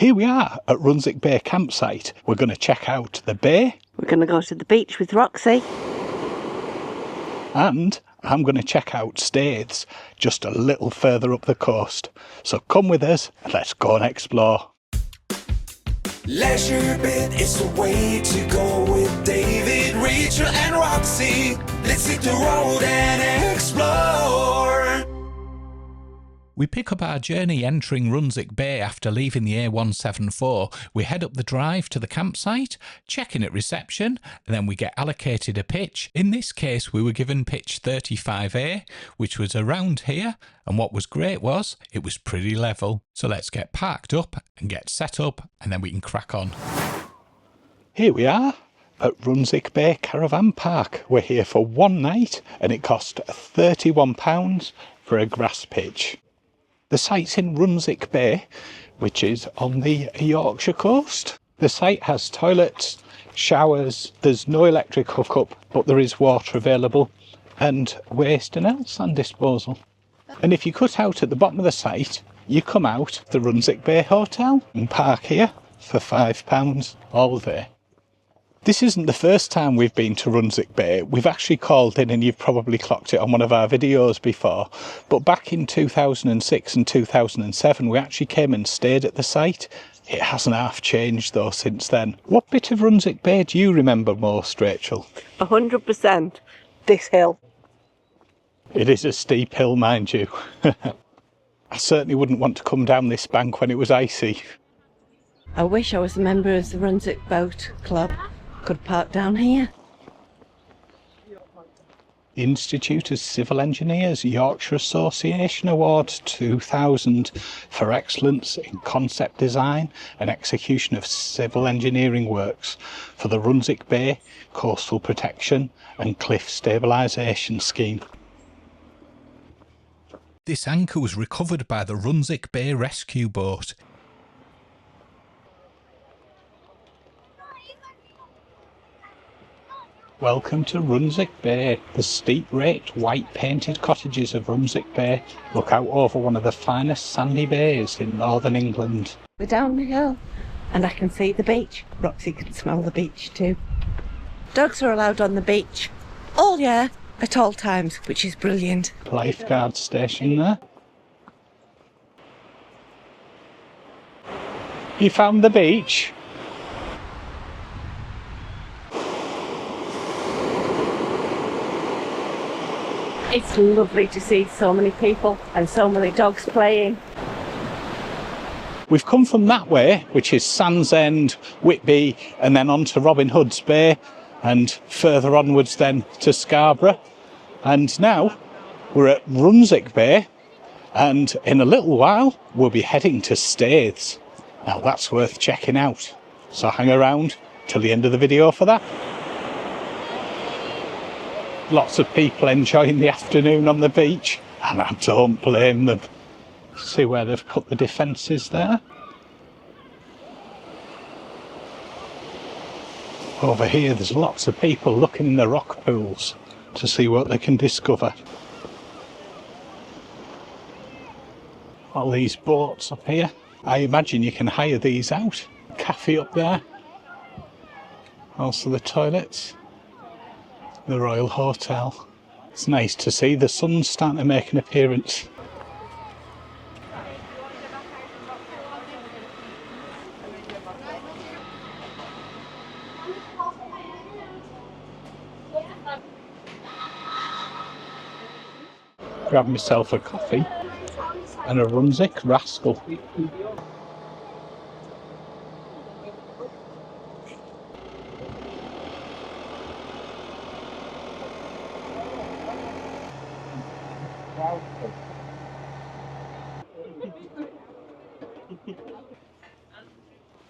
Here we are at Runswick Bay Campsite. We're going to check out the bay. We're going to go to the beach with Roxy. And I'm going to check out Staithes, just a little further up the coast. So come with us and let's go and explore. LeisureBit is the way to go with David, Rachel and Roxy. Let's hit the road and explore. We pick up our journey entering Runswick Bay after leaving the A174. We head up the drive to the campsite, check in at reception, and then we get allocated a pitch. In this case, we were given pitch 35A, which was around here, and what was great was it was pretty level. So let's get parked up and get set up, and then we can crack on. Here we are at Runswick Bay Caravan Park. We're here for one night, and it cost £31 for a grass pitch. The site's in Runswick Bay, which is on the Yorkshire Coast. The site has toilets, showers, there's no electric hookup, but there is water available, and waste and else and disposal. And if you cut out at the bottom of the site, you come out the Runswick Bay Hotel and park here for £5 all day. This isn't the first time we've been to Runswick Bay. We've actually called in, and you've probably clocked it on one of our videos before, but back in 2006 and 2007 we actually came and stayed at the site. It hasn't half changed though since then. What bit of Runswick Bay do you remember most, Rachel? 100% this hill. It is a steep hill, mind you. I certainly wouldn't want to come down this bank when it was icy. I wish I was a member of the Runswick Boat Club. Could park down here. Institute of Civil Engineers Yorkshire Association Award 2000 for excellence in concept design and execution of civil engineering works for the Runswick Bay Coastal Protection and Cliff Stabilisation Scheme. This anchor was recovered by the Runswick Bay Rescue Boat. Welcome to Runswick Bay. The steep-raked, white-painted cottages of Runswick Bay look out over one of the finest sandy bays in northern England. We're down the hill and I can see the beach. Roxy can smell the beach too. Dogs are allowed on the beach all year at all times, which is brilliant. Lifeguard station there. You found the beach? It's lovely to see so many people and so many dogs playing. We've come from that way, which is Sands End, Whitby, and then on to Robin Hood's Bay, and further onwards then to Scarborough. And now we're at Runswick Bay, and in a little while we'll be heading to Staithes. Now that's worth checking out, so hang around till the end of the video for that. Lots of people enjoying the afternoon on the beach, and I don't blame them. See where they've put the defences there. Over here there's lots of people looking in the rock pools to see what they can discover. All these boats up here, I imagine you can hire these out. Cafe up there, also the toilets. The Royal Hotel. It's nice to see the sun's starting to make an appearance. Grab myself a coffee and a Runswick Rascal.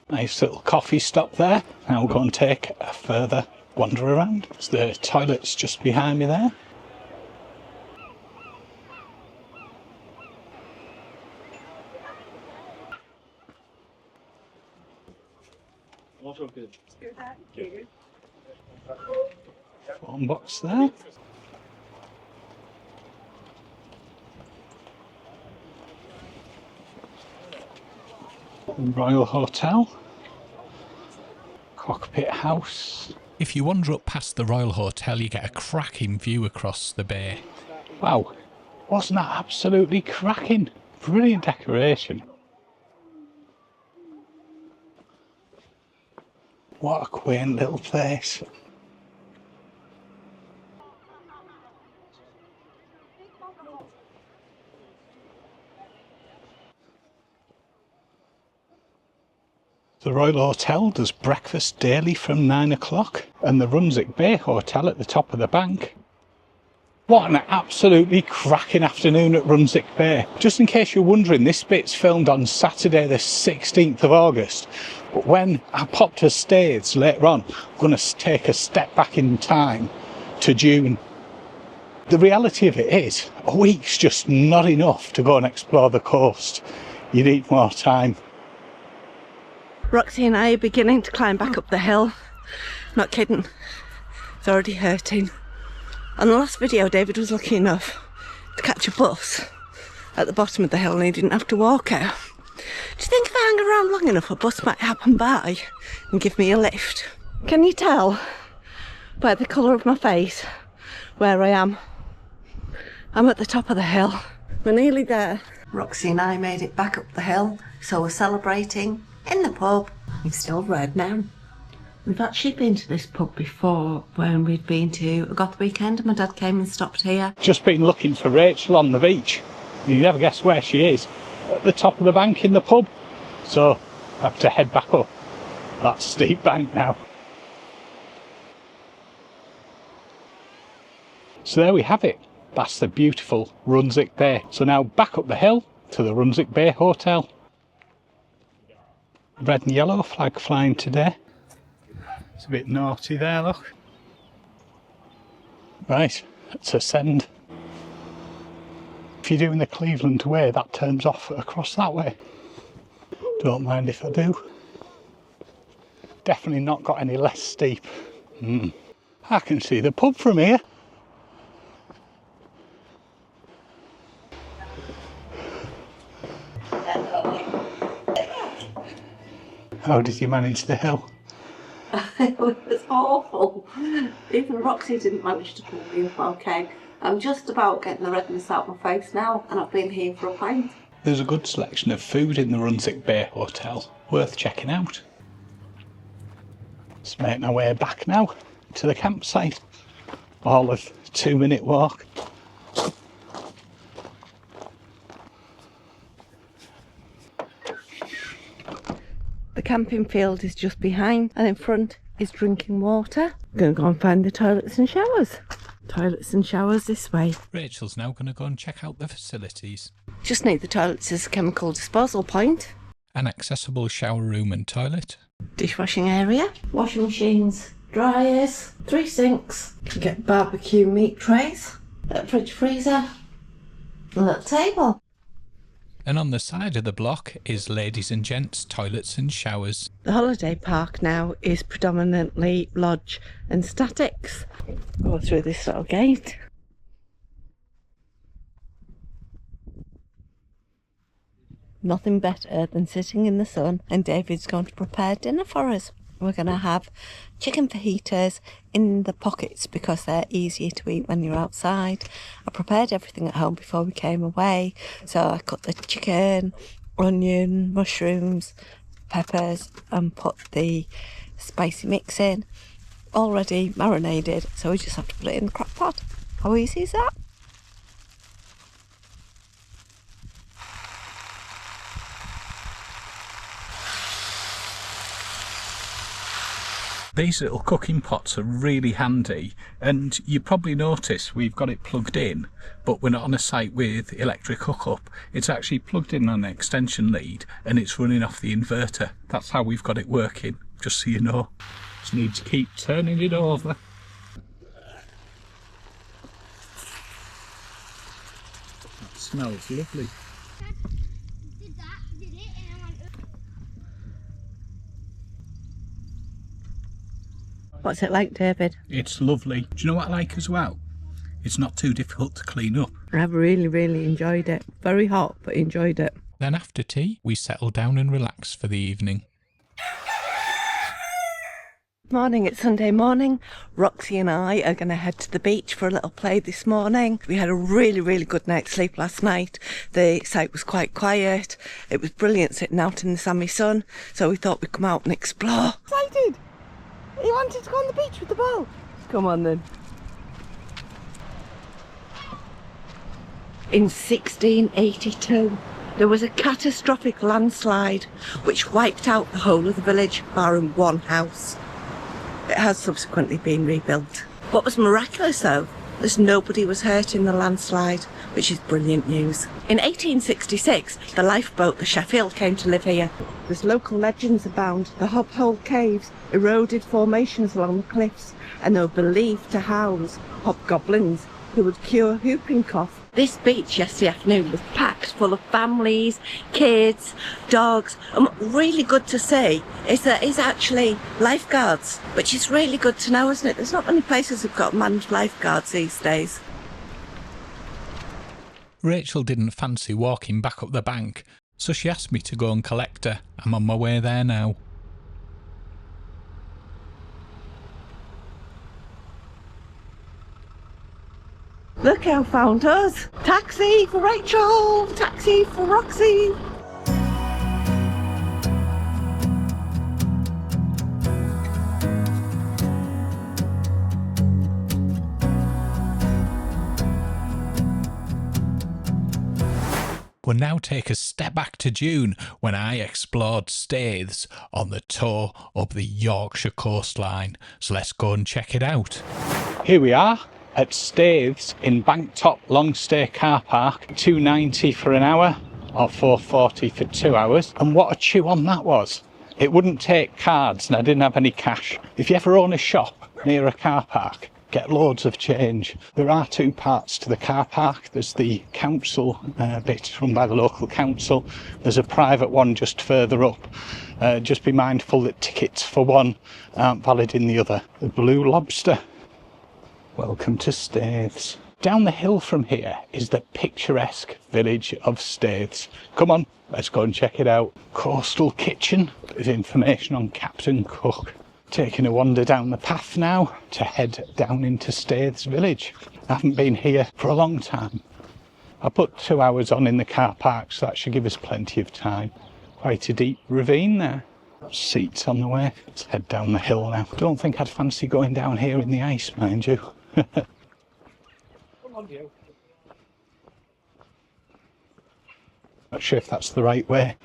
Nice little coffee stop there. Now we'll go and take a further wander around. There's the toilets just behind me there. Phone box there. Royal Hotel. Cockpit House. If you wander up past the Royal Hotel, you get a cracking view across the bay. Wow, wasn't that absolutely cracking? Brilliant decoration. What a quaint little place. The Royal Hotel does breakfast daily from 9 o'clock, and the Runswick Bay Hotel at the top of the bank. What an absolutely cracking afternoon at Runswick Bay. Just in case you're wondering, this bit's filmed on Saturday the 16th of August. But when I pop to Staithes later on, I'm going to take a step back in time to June. The reality of it is, a week's just not enough to go and explore the coast. You need more time. Roxy and I are beginning to climb back up the hill. Not kidding, it's already hurting. On the last video, David was lucky enough to catch a bus at the bottom of the hill and he didn't have to walk out. Do you think if I hang around long enough, a bus might happen by and give me a lift? Can you tell by the colour of my face where I am? I'm at the top of the hill. We're nearly there. Roxy and I made it back up the hill, so we're celebrating in the pub. It's still red now. We've actually been to this pub before when we'd been to a goth weekend and my dad came and stopped here. Just been looking for Rachel on the beach. You never guess where she is. At the top of the bank in the pub. So I have to head back up that steep bank now. So there we have it. That's the beautiful Runswick Bay. So now back up the hill to the Runswick Bay Hotel. Red and yellow flag flying today. It's a bit naughty there, look. Right, let's ascend. If you're doing the Cleveland way, that turns off across that way. Don't mind if I do. Definitely not got any less steep. I can see the pub from here. How did you manage the hill? It was awful. Even Roxy didn't manage to pull me up okay. I'm just about getting the redness out of my face now and I've been here for a pint. There's a good selection of food in the Runswick Bay Hotel, worth checking out. Let's make our way back now to the campsite. All of 2-minute walk. The camping field is just behind and in front is drinking water. I'm going to go and find the toilets and showers. Toilets and showers this way. Rachel's now going to go and check out the facilities. Just need the toilets as a chemical disposal point. An accessible shower room and toilet. Dishwashing area. Washing machines, dryers, 3 sinks. You can get barbecue meat trays. A fridge freezer. A little table. And on the side of the block is ladies and gents toilets and showers. The holiday park now is predominantly lodge and statics. Go through this little gate. Nothing better than sitting in the sun and David's going to prepare dinner for us. We're going to have chicken fajitas in the pockets because they're easier to eat when you're outside. I prepared everything at home before we came away. So I cut the chicken, onion, mushrooms, peppers and put the spicy mix in. Already marinated, so we just have to put it in the crock pot. How easy is that? These little cooking pots are really handy, and you probably notice we've got it plugged in, but we're not on a site with electric hookup. It's actually plugged in on an extension lead and it's running off the inverter. That's how we've got it working, just so you know. Just need to keep turning it over. That smells lovely. What's it like, David? It's lovely. Do you know what I like as well? It's not too difficult to clean up. I've really enjoyed it. Very hot, but enjoyed it. Then after tea, we settle down and relax for the evening. Morning, it's Sunday morning. Roxy and I are going to head to the beach for a little play this morning. We had a really good night's sleep last night. The site was quite quiet. It was brilliant sitting out in the Sammy sun, so we thought we'd come out and explore. Excited? You wanted to go on the beach with the ball? Come on then. In 1682, there was a catastrophic landslide which wiped out the whole of the village, barring one house. It has subsequently been rebuilt. What was miraculous though, is nobody was hurt in the landslide, which is brilliant news. In 1866, the lifeboat, the Sheffield, came to live here. There's local legends abound. The Hobhole Caves, eroded formations along the cliffs, and they were believed to house hobgoblins who would cure whooping cough. This beach yesterday afternoon was packed full of families, kids, dogs, and what's really good to see is there is actually lifeguards, which is really good to know, isn't it? There's not many places that've got manned lifeguards these days. Rachel didn't fancy walking back up the bank, so she asked me to go and collect her. I'm on my way there now. Look who found us. Taxi for Rachel, taxi for Roxy. We'll now take a step back to June when I explored Staithes on the tour up the Yorkshire coastline. So let's go and check it out. Here we are at Staithes in Banktop long stay car park. £2.90 for an hour or £4.40 for 2 hours. And what a chew on that was. It wouldn't take cards and I didn't have any cash. If you ever own a shop near a car park, get loads of change. There are two parts to the car park. There's the council bit run by the local council. There's a private one just further up. Just be mindful that tickets for one aren't valid in the other. The Blue Lobster. Welcome to Staithes. Down the hill from here is the picturesque village of Staithes. Come on, let's go and check it out. Coastal kitchen, bit of information on Captain Cook. Taking a wander down the path now to head down into Staithes village. I haven't been here for a long time. I put 2 hours on in the car park, so that should give us plenty of time. Quite a deep ravine there. Seats on the way. Let's head down the hill now. Don't think I'd fancy going down here in the ice, mind you. Come on, you. Not sure if that's the right way.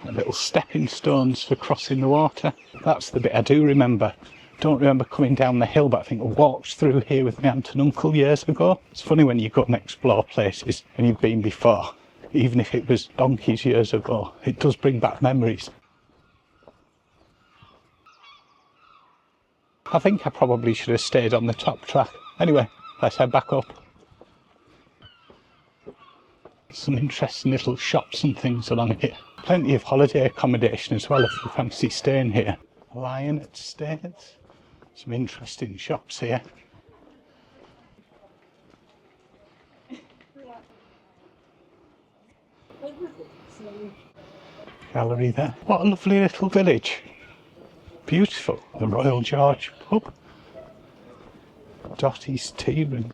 Little stepping stones for crossing the water. That's the bit I do remember. Don't remember coming down the hill, but I think I walked through here with my aunt and uncle years ago. It's funny when you go and explore places and you've been before, even if it was donkeys years ago. It does bring back memories. I think I probably should have stayed on the top track. Anyway, let's head back up. Some interesting little shops and things along here. Plenty of holiday accommodation as well if you fancy staying here. Lion at Staithes. Some interesting shops here. Gallery there. What a lovely little village. Beautiful. The Royal George pub. Dottie's tea room.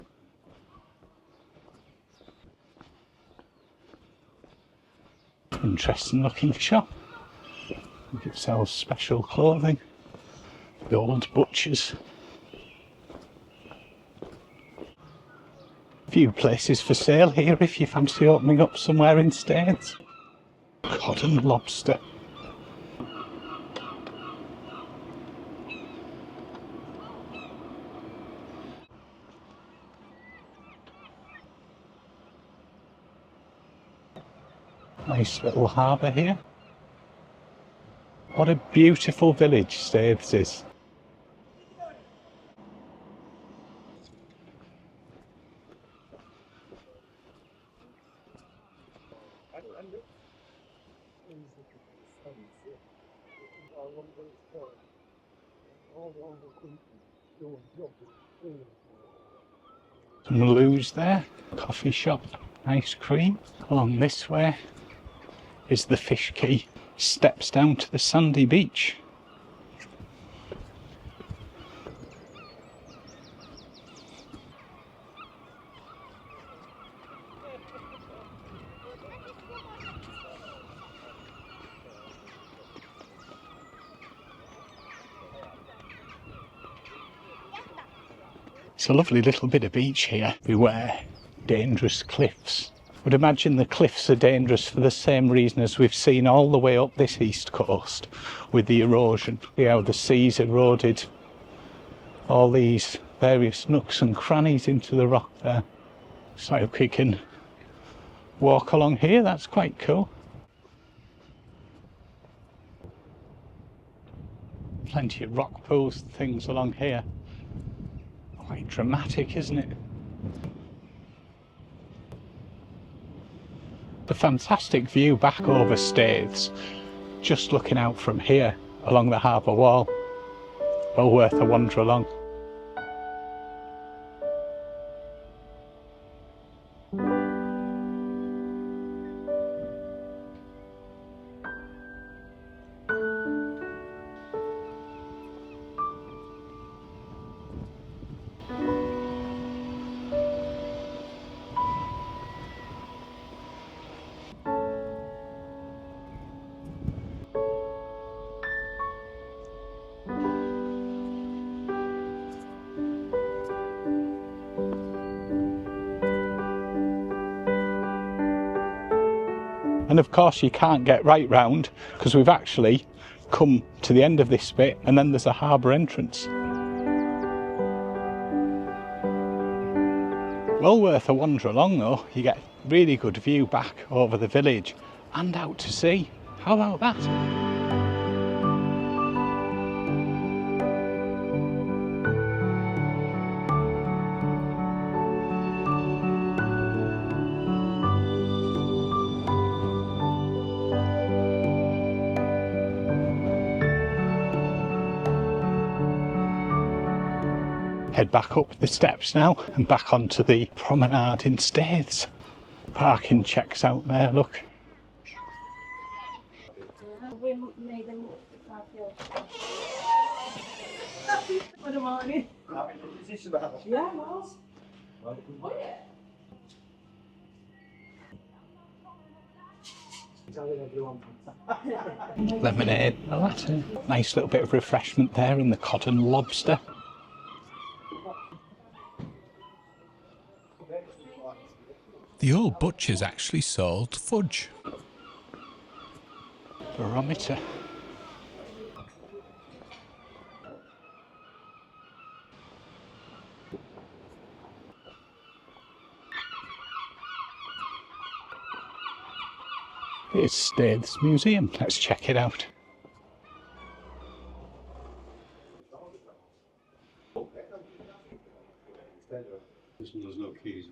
Interesting looking shop. I think it sells special clothing. The old butchers. A few places for sale here if you fancy opening up somewhere in Staithes. Cod and lobster. Nice little harbour here. What a beautiful village Staithes is. Some loos there, coffee shop, ice cream. Along this way is the fish quay. Steps down to the sandy beach. It's a lovely little bit of beach here. Beware dangerous cliffs. Would imagine the cliffs are dangerous for the same reason as we've seen all the way up this east coast with the erosion. See how the sea's eroded all these various nooks and crannies into the rock there. So we can walk along here, that's quite cool. Plenty of rock pools and things along here. Quite dramatic, isn't it? The fantastic view back over Staithes, just looking out from here along the harbour wall. Well worth a wander along. And of course you can't get right round because we've actually come to the end of this bit and then there's a harbour entrance. Well worth a wander along though. You get a really good view back over the village and out to sea. How about that? Head back up the steps now and back onto the promenade in Staithes. Parking checks out there, look. Good morning. Yeah, Miles. Lemonade, a latte. Nice little bit of refreshment there in the cod and lobster. The old butcher's actually sold fudge. Barometer. Here's Staithes Museum. Let's check it out. There's no keys.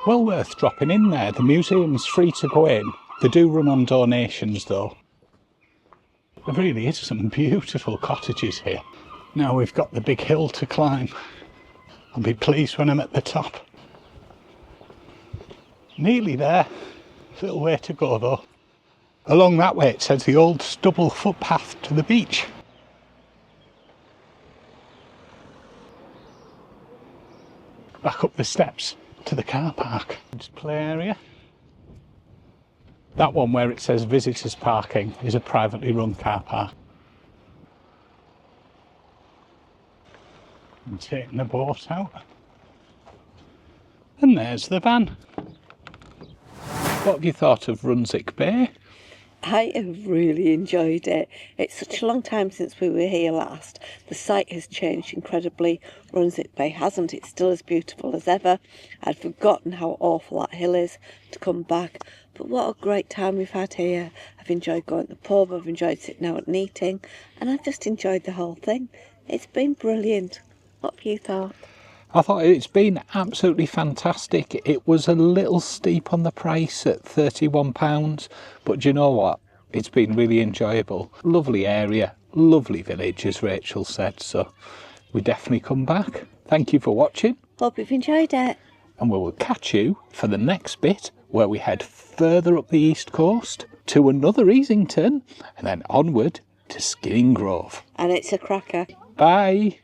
Well worth dropping in there. The museum's free to go in. They do run on donations though. There really is some beautiful cottages here. Now we've got the big hill to climb. I'll be pleased when I'm at the top. Nearly there. Little way to go though. Along that way it says the old stubble footpath to the beach. Back up the steps to the car park. Display area. That one where it says visitors parking is a privately run car park. And taking the boat out. And there's the van. What have you thought of Runswick Bay? I have really enjoyed it. It's such a long time since we were here last. The site has changed incredibly. Runswick Bay hasn't. It's still as beautiful as ever. I'd forgotten how awful that hill is to come back. But what a great time we've had here. I've enjoyed going to the pub, I've enjoyed sitting out and eating, and I've just enjoyed the whole thing. It's been brilliant. What have you thought? I thought it's been absolutely fantastic. It was a little steep on the price at £31, but do you know what? It's been really enjoyable. Lovely area, lovely village, as Rachel said, so we definitely come back. Thank you for watching. Hope you've enjoyed it. And we will catch you for the next bit, where we head further up the east coast to another Easington and then onward to Skinning Grove. And it's a cracker. Bye.